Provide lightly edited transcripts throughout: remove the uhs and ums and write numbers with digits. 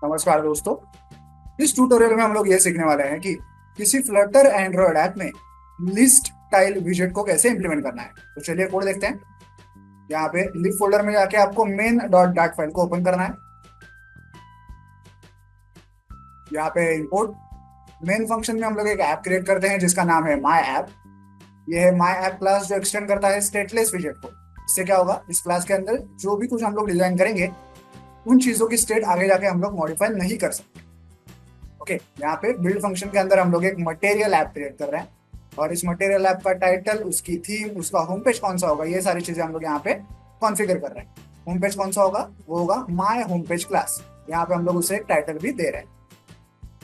नमस्कार दोस्तों। इस ट्यूटोरियल में हम लोग ये सीखने वाले हैं कि किसी फ्लटर एंड्रॉयड ऐप में लिस्ट टाइल विजेट को कैसे इंप्लीमेंट करना है। तो चलिए कोड देखते हैं। यहाँ पे लिब फोल्डर में जाके आपको मेन डॉट डाट फाइल को ओपन करना है। यहाँ पे इंपोर्ट मेन फंक्शन में हम लोग एक ऐप क्रिएट करते हैं जिसका नाम है माई ऐप। ये है माई ऐप क्लास जो एक्सटेंड करता है स्टेटलेस विजेट को। इससे क्या होगा, इस क्लास के अंदर जो भी कुछ हम लोग डिजाइन करेंगे उन चीजों की स्टेट आगे जाके हम लोग मॉडिफाई नहीं कर सकते। ओके, यहाँ पे बिल्ड फंक्शन के अंदर हम लोग एक मटेरियल ऐप क्रिएट कर रहे हैं और इस मटेरियल ऐप का टाइटल, उसकी थीम, उसका होम पेज कौन सा होगा, ये सारी चीजें हम लोग यहाँ पे कॉन्फ़िगर कर रहे हैं। होम पेज कौन सा होगा, वो होगा माय होम पेज क्लास। यहाँ पे हम लोग उसे एक टाइटल भी दे रहे हैं।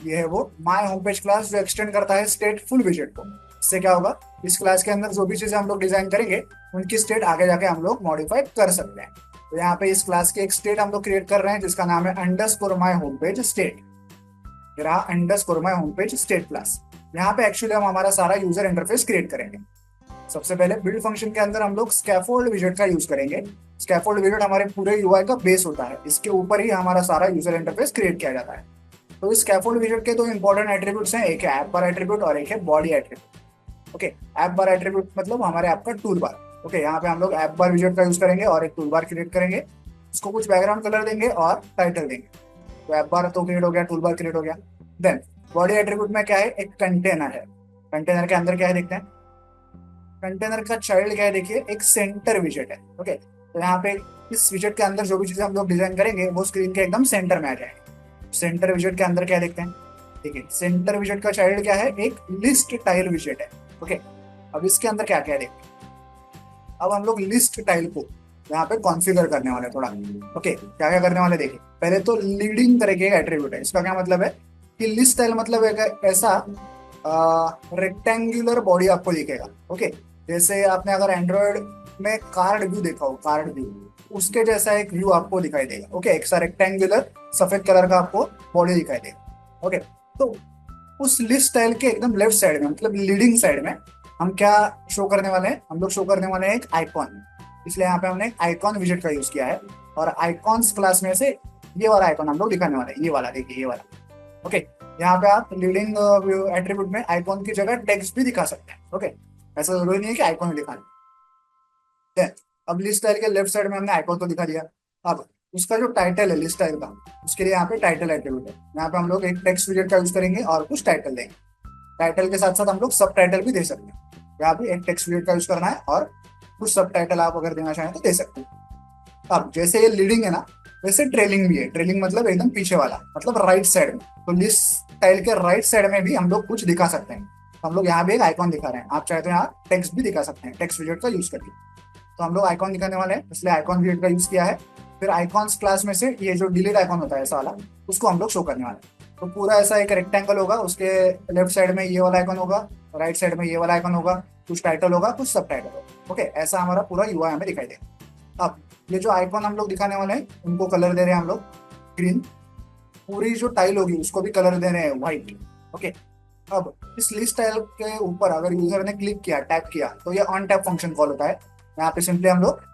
ये है वो माय होम पेज क्लास जो एक्सटेंड करता है स्टेट फुल विजेट को। इससे क्या होगा, इस क्लास के अंदर जो भी चीजें हम लोग डिजाइन करेंगे उनकी स्टेट आगे जाके हम लोग मॉडिफाई कर सकते हैं। तो यहाँ पे इस क्लास की एक स्टेट हम लोग क्रिएट कर रहे हैं जिसका नाम है underscore my home page state. रहा underscore my home page state class. यहाँ पे एक्चुअली हम हमारा सारा यूजर इंटरफेस क्रिएट करेंगे। सबसे पहले बिल्ड फंक्शन के अंदर हम लोग स्कैफोल्ड विजेट का यूज करेंगे। स्कैफोल्ड विजेट हमारे पूरे यूआई का बेस होता है, इसके ऊपर ही हमारा सारा यूजर इंटरफेस क्रिएट किया जाता है। तो इस स्कैफोल्ड विजेट के दो इंपॉर्टेंट एट्रीब्यूट्स हैं, एक है ऐप बार एट्रीब्यूट और एक है बॉडी एट्रीब्यूट। ओके, ऐप बार एट्रीब्यूट मतलब हमारे ऐप का टूल बार। ओके, यहाँ पे हम लोग ऐप बार विजेट का यूज करेंगे और एक टूल बार क्रिएट करेंगे। उसको कुछ बैकग्राउंड कलर देंगे और टाइटल देंगे। तो ऐप बार तो क्रिएट हो गया, टूल बार क्रिएट हो गया। देन बॉडी एट्रीब्यूट में क्या है, एक कंटेनर है। कंटेनर के अंदर क्या है देखते हैं। कंटेनर का चाइल्ड क्या है देखिए, एक सेंटर विजेट है। ओके, तो यहाँ पे इस विजेट के अंदर जो भी चीजें हम लोग डिजाइन करेंगे वो स्क्रीन के एकदम सेंटर में आ जाएंगे। सेंटर विजेट के अंदर क्या देखते हैं। ठीक है, सेंटर विजेट का चाइल्ड क्या है, एक लिस्ट टाइल विजेट है। ओके, अब इसके अंदर क्या क्या है देखते हैं। अब हम लोग लिस्ट टाइल को यहाँ पे कॉन्फ़िगर करने वाले हैं थोड़ा। ओके, क्या क्या करने वाले देखिए। पहले तो लीडिंग तरीके का एट्रीब्यूट है। इसका क्या मतलब है कि लिस्ट टाइल मतलब एक ऐसा रेक्टेंगुलर बॉडी आपको दिखेगा। ओके, जैसे आपने अगर एंड्रॉयड में कार्ड व्यू देखा हो, कार्ड व्यू उसके जैसा एक व्यू आपको दिखाई देगा। ओके, एक सा रेक्टेंगुलर सफेद कलर का आपको बॉडी दिखाई देगा। ओके, तो उस लिस्ट स्टाइल के एकदम लेफ्ट साइड में मतलब लीडिंग साइड में हम क्या शो करने वाले हैं, हम लोग शो करने वाले हैं एक आइकॉन। इसलिए यहाँ पे हमने एक आइकॉन विजेट का यूज किया है और आइकॉन्स क्लास में से ये वाला आइकॉन हम लोग दिखाने वाले हैं, ये वाला देखिए, ये वाला। ओके, यहाँ पे आप लीडिंग एट्रीब्यूट में आइकॉन की जगह टेक्स्ट भी दिखा सकते हैं। ओके, ऐसा जरूरी नहीं है कि आइकॉन ही दिखाना है। अब लिस्ट स्टाइल के लेफ्ट साइड में हमने आइकॉन तो दिखा दिया। अब उसका जो टाइटल है लिस्ट स्टाइल का, उसके लिए यहाँ पे टाइटल एट्रीब्यूट है। यहाँ पे हम लोग एक टेक्स्ट विजेट का यूज करेंगे और कुछ टाइटल देंगे। टाइटल के साथ साथ हम लोग सब टाइटल भी दे सकते हैं। यहाँ पे एक टेक्स्ट विजेट का यूज करना है और कुछ सब टाइटल आप अगर देना चाहें तो दे सकते हैं। अब जैसे ये लीडिंग है ना, वैसे ट्रेलिंग भी है। ट्रेलिंग मतलब एकदम पीछे वाला, मतलब राइट साइड में। तो लिस्ट टाइल के राइट साइड में भी हम लोग कुछ दिखा सकते हैं। तो हम लोग यहाँ भी एक आइकॉन दिखा रहे हैं, आप चाहे तो यहाँ टेक्स्ट भी दिखा सकते हैं टेक्स्ट विजेट का यूज करके। तो हम लोग आइकॉन दिखाने वाले हैं, इसलिए आइकॉन विजेट का यूज किया है। फिर आइकॉन्स क्लास में से ये जो डिलीट आइकॉन होता है ऐसा वाला, उसको हम लोग शो करने वाले हैं। तो पूरा ऐसा एक रेक्टेंगल होगा, उसके लेफ्ट साइड में ये वाला आइकॉन होगा, राइट साइड में ये वाला आइकॉन होगा, कुछ टाइटल होगा, कुछ सब टाइटल होगा। ओके, ऐसा हमारा पूरा यूआई हमें दिखाई देगा। अब ये जो आइकॉन हम लोग दिखाने वाले हैं उनको कलर दे रहे हैं हम लोग ग्रीन। पूरी जो टाइल होगी उसको भी कलर दे रहे हैं व्हाइट। ओके, अब इस लिस्ट टाइल के ऊपर अगर यूजर ने क्लिक किया, टैप किया, तो ये ऑन टैप फंक्शन कॉल होता है। यहाँ पे सिंपली हम लोग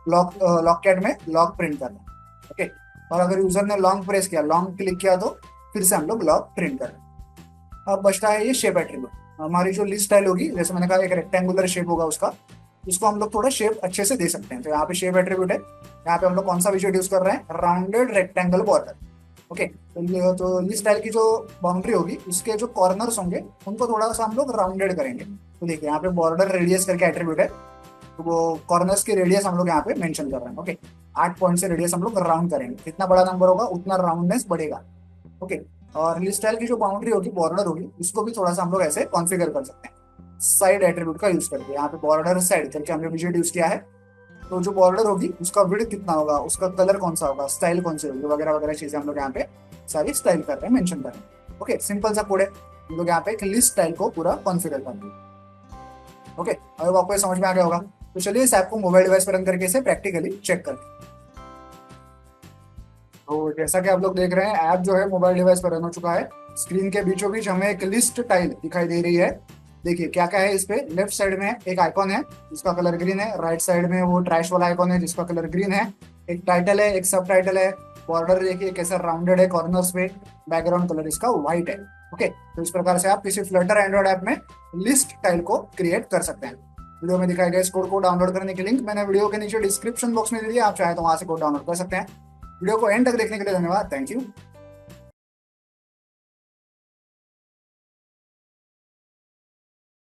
लॉक लॉक कैट में लॉक प्रिंट करना है। ओके, और अगर यूजर ने लॉन्ग प्रेस किया, लॉन्ग क्लिक किया, तो फिर से हम लोग लॉक प्रिंट कर रहे हैं। अब बचता है ये शेप एट्रीब्यूट। हमारी जो लिस्ट स्टाइल होगी, जैसे मैंने कहा एक रेक्टेंगुलर शेप होगा उसका, उसको हम लोग थोड़ा शेप अच्छे से दे सकते हैं। तो यहाँ पे शेप एट्रीब्यूट है। यहाँ पे हम लोग कौन सा विजुअल यूज कर रहे हैं, राउंडेड रेक्टेंगल बॉर्डर। ओके, तो लिस्ट स्टाइल की जो बाउंड्री होगी उसके जो कॉर्नर्स होंगे उनको थोड़ा सा हम लोग राउंडेड करेंगे। तो देखिए यहाँ पे बॉर्डर रेडियस करके एट्रीब्यूट है, तो वो कॉर्नर्स की रेडियस हम लोग यहाँ पे मेंशन कर रहे हैं। ओके, 8 पॉइंट से रेडियस हम लोग राउंड करेंगे, जितना बड़ा नंबर होगा उतना राउंडनेस बढ़ेगा। ओके, और लिस्ट स्टाइल की जो बाउंड्री होगी, बॉर्डर होगी, उसको भी थोड़ा सा हम लोग ऐसे कॉन्फ़िगर कर सकते हैं साइड एट्रीब्यूट का यूज करके। यहाँ पे बॉर्डर साइड करके हमने विजेट यूज किया है। तो जो बॉर्डर होगी उसका विड्थ कितना होगा, उसका कलर कौन सा होगा, स्टाइल कौन सी होगी, वगैरह वगैरह चीजें हम लोग यहाँ पे सारी स्टाइल कर रहे हैं, मेंशन कर रहे हैं। ओके, सिंपल सा कोड है। हम लोग यहाँ पे एक लिस्ट स्टाइल को पूरा कॉन्फ़िगर कर रहे हैं। ओके, अब आपको ये समझ में आ गया होगा। तो चलिए इस ऐप को मोबाइल डिवाइस पर रन करके इसे प्रैक्टिकली चेक करते हैं। तो जैसा कि आप लोग देख रहे हैं, ऐप जो है मोबाइल डिवाइस पर रन हो चुका है। स्क्रीन के बीचों बीच हमें एक लिस्ट टाइल दिखाई दे रही है। देखिए क्या क्या है इस पे। लेफ्ट साइड में एक आइकॉन है जिसका कलर ग्रीन है, राइट साइड में वो ट्रैश वाला आइकॉन है जिसका कलर ग्रीन है, एक टाइटल है, एक सब टाइटल है, बॉर्डर देखिए कैसा राउंडेड है कॉर्नर्स पे, बैकग्राउंड कलर इसका व्हाइट है। ओके, तो इस प्रकार से आप किसी फ्लटर एंड्रॉइड ऐप में लिस्ट टाइल को क्रिएट कर सकते हैं। वीडियो में दिखाए गए इस कोड को डाउनलोड करने की लिंक मैंने वीडियो के नीचे डिस्क्रिप्शन बॉक्स में दे दिया, आप चाहे तो वहां से कोड डाउनलोड कर सकते हैं। वीडियो को एंड तक देखने के लिए धन्यवाद, थैंक यू।